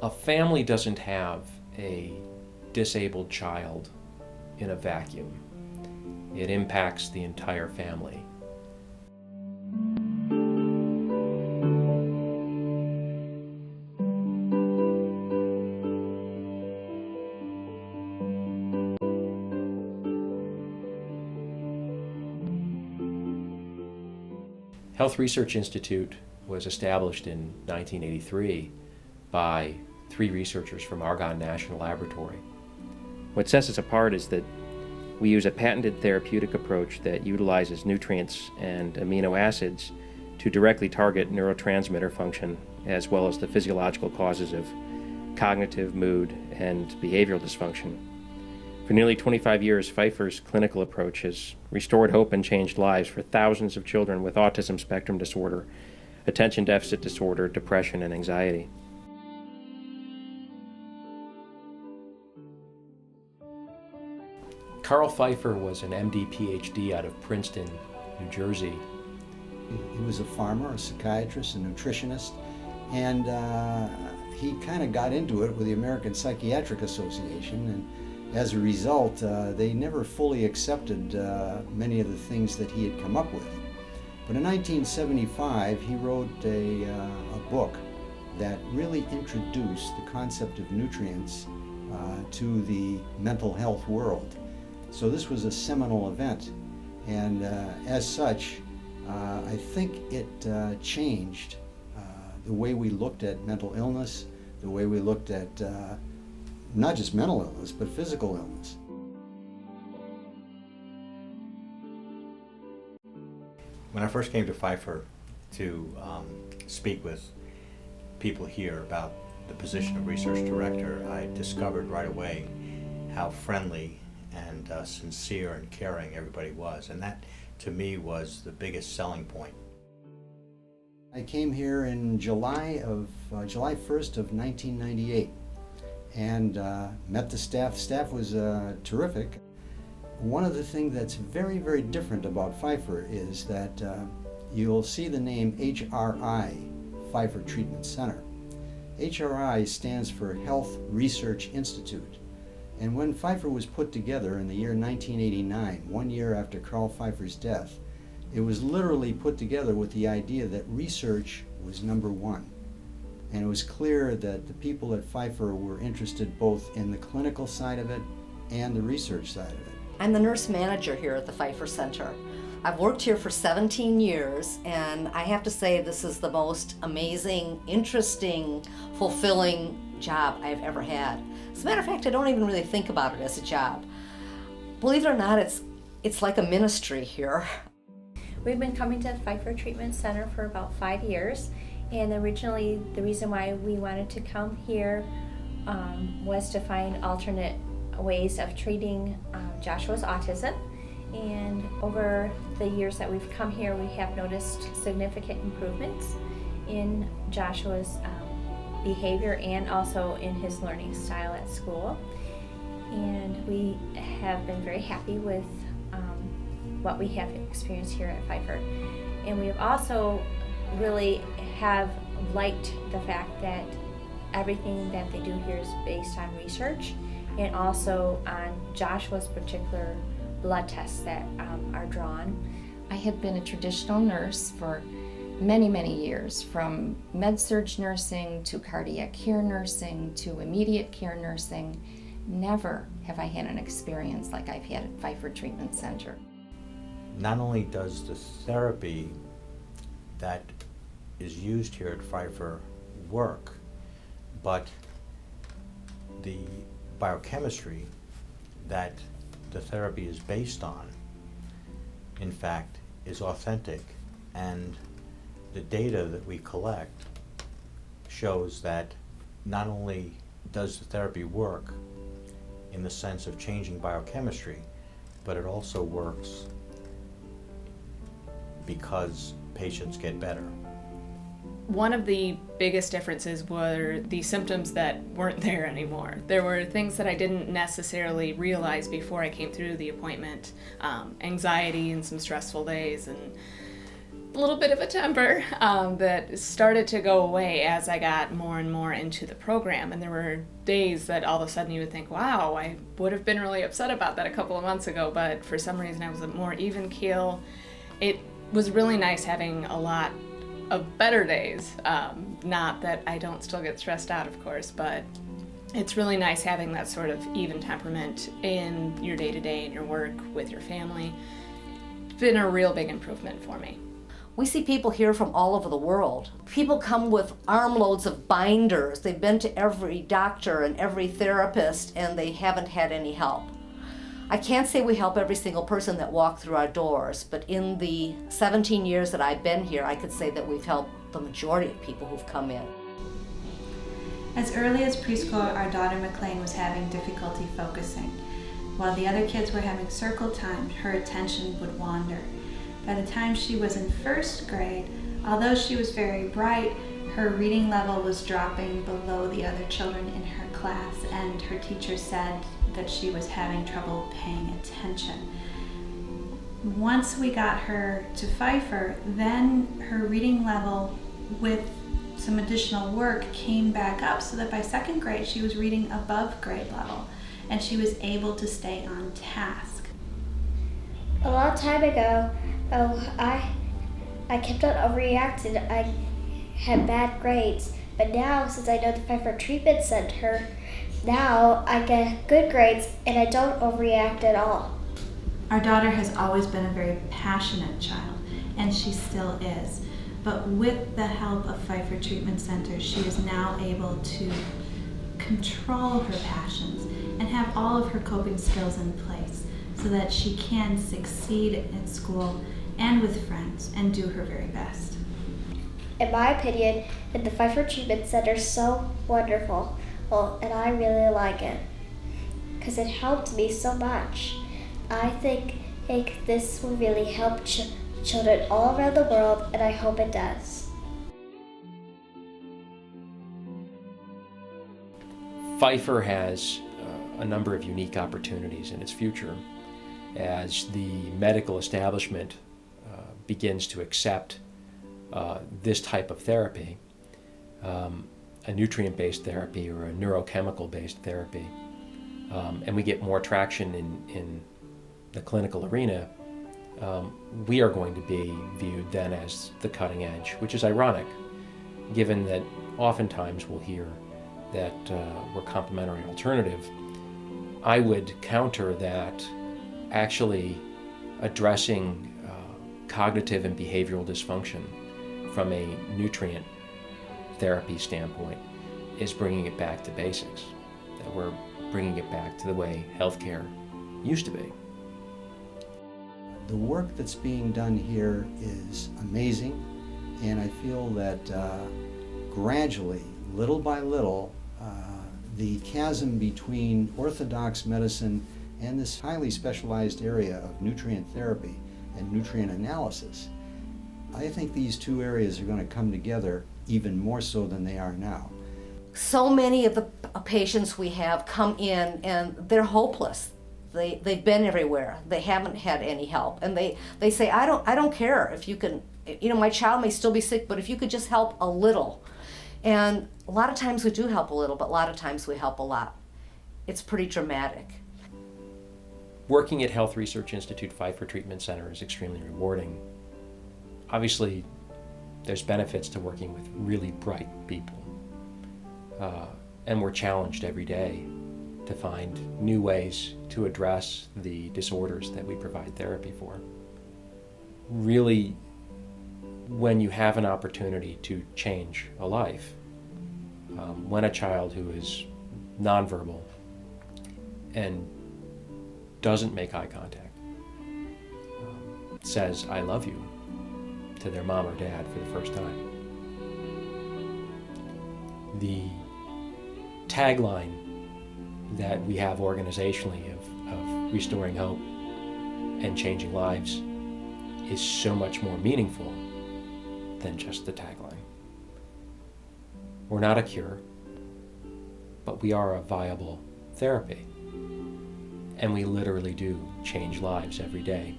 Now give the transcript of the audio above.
A family doesn't have a disabled child in a vacuum. It impacts the entire family. Health Research Institute was established in 1983 by 3 researchers from Argonne National Laboratory. What sets us apart is that we use a patented therapeutic approach that utilizes nutrients and amino acids to directly target neurotransmitter function as well as the physiological causes of cognitive, mood, and behavioral dysfunction. For nearly 25 years, Pfeiffer's clinical approach has restored hope and changed lives for thousands of children with autism spectrum disorder, attention deficit disorder, depression, and anxiety. Carl Pfeiffer was an MD PhD out of Princeton, New Jersey. He was a farmer, a psychiatrist, a nutritionist, and he kind of got into it with the American Psychiatric Association, and as a result, they never fully accepted many of the things that he had come up with. But in 1975, he wrote a book that really introduced the concept of nutrients to the mental health world. So this was a seminal event, and as such, I think it changed the way we looked at mental illness, the way we looked at not just mental illness, but physical illness. When I first came to Pfeiffer to speak with people here about the position of research director, I discovered right away how friendly and sincere and caring everybody was, and that to me was the biggest selling point. I came here in July 1st of 1998 and met the staff. Staff was terrific. One of the things that's very, very different about Pfeiffer is that you'll see the name HRI, Pfeiffer Treatment Center. HRI stands for Health Research Institute. And when Pfeiffer was put together in the year 1989, 1 year after Carl Pfeiffer's death, it was literally put together with the idea that research was number one. And it was clear that the people at Pfeiffer were interested both in the clinical side of it and the research side of it. I'm the nurse manager here at the Pfeiffer Center. I've worked here for 17 years, and I have to say this is the most amazing, interesting, fulfilling job I've ever had. As a matter of fact, I don't even really think about it as a job. Believe it or not, it's like a ministry here. We've been coming to the Pfeiffer Treatment Center for about 5 years, and originally the reason why we wanted to come here was to find alternate ways of treating Joshua's autism. And over the years that we've come here, we have noticed significant improvements in Joshua's behavior and also in his learning style at school. And we have been very happy with what we have experienced here at Pfeiffer. And we have also really have liked the fact that everything that they do here is based on research and also on Joshua's particular blood tests that are drawn. I had been a traditional nurse for many, many years, from med-surg nursing to cardiac care nursing to immediate care nursing. Never have I had an experience like I've had at Pfeiffer Treatment Center. Not only does the therapy that is used here at Pfeiffer work, but the biochemistry that the therapy is based on, in fact, is authentic, and the data that we collect shows that not only does the therapy work in the sense of changing biochemistry, but it also works because patients get better. One of the biggest differences were the symptoms that weren't there anymore. There were things that I didn't necessarily realize before I came through the appointment, anxiety and some stressful days, and little bit of a temper that started to go away as I got more and more into the program. And there were days that all of a sudden you would think, wow, I would have been really upset about that a couple of months ago, but for some reason I was a more even keel. It was really nice having a lot of better days. Not that I don't still get stressed out, of course, but it's really nice having that sort of even temperament in your day-to-day, in your work, with your family. It's been a real big improvement for me. We see people here from all over the world. People come with armloads of binders. They've been to every doctor and every therapist, and they haven't had any help. I can't say we help every single person that walks through our doors, but in the 17 years that I've been here, I could say that we've helped the majority of people who've come in. As early as preschool, our daughter McLean was having difficulty focusing. While the other kids were having circle time, her attention would wander. By the time she was in first grade, although she was very bright, her reading level was dropping below the other children in her class, and her teacher said that she was having trouble paying attention. Once we got her to Pfeiffer, then her reading level with some additional work came back up, so that by second grade she was reading above grade level and she was able to stay on task. A long time ago, I kept on overreacting. I had bad grades, but now since I know the Pfeiffer Treatment Center, now I get good grades and I don't overreact at all. Our daughter has always been a very passionate child, and she still is. But with the help of Pfeiffer Treatment Center, she is now able to control her passions and have all of her coping skills in place so that she can succeed at school and with friends and do her very best. In my opinion, the Pfeiffer Treatment Center is so wonderful, and I really like it because it helped me so much. I think this will really help children all around the world, and I hope it does. Pfeiffer has a number of unique opportunities in its future as the medical establishment begins to accept this type of therapy, a nutrient-based therapy or a neurochemical-based therapy, and we get more traction in the clinical arena. We are going to be viewed then as the cutting edge, which is ironic, given that oftentimes we'll hear that we're complementary alternative. I would counter that actually addressing cognitive and behavioral dysfunction from a nutrient therapy standpoint is bringing it back to basics, that we're bringing it back to the way healthcare used to be. The work that's being done here is amazing, and I feel that gradually, little by little, the chasm between orthodox medicine and this highly specialized area of nutrient therapy and nutrient analysis, I think these two areas are going to come together even more so than they are now. So many of the patients we have come in and they're hopeless. They've been everywhere. They haven't had any help, and they say, I don't care if you can, my child may still be sick, but if you could just help a little. And a lot of times we do help a little, but a lot of times we help a lot. It's pretty dramatic. Working at Health Research Institute Pfeiffer Treatment Center is extremely rewarding. Obviously, there's benefits to working with really bright people, and we're challenged every day to find new ways to address the disorders that we provide therapy for. Really, when you have an opportunity to change a life, when a child who is nonverbal and doesn't make eye contact says, "I love you," to their mom or dad for the first time. The tagline that we have organizationally of restoring hope and changing lives is so much more meaningful than just the tagline. We're not a cure, but we are a viable therapy. And we literally do change lives every day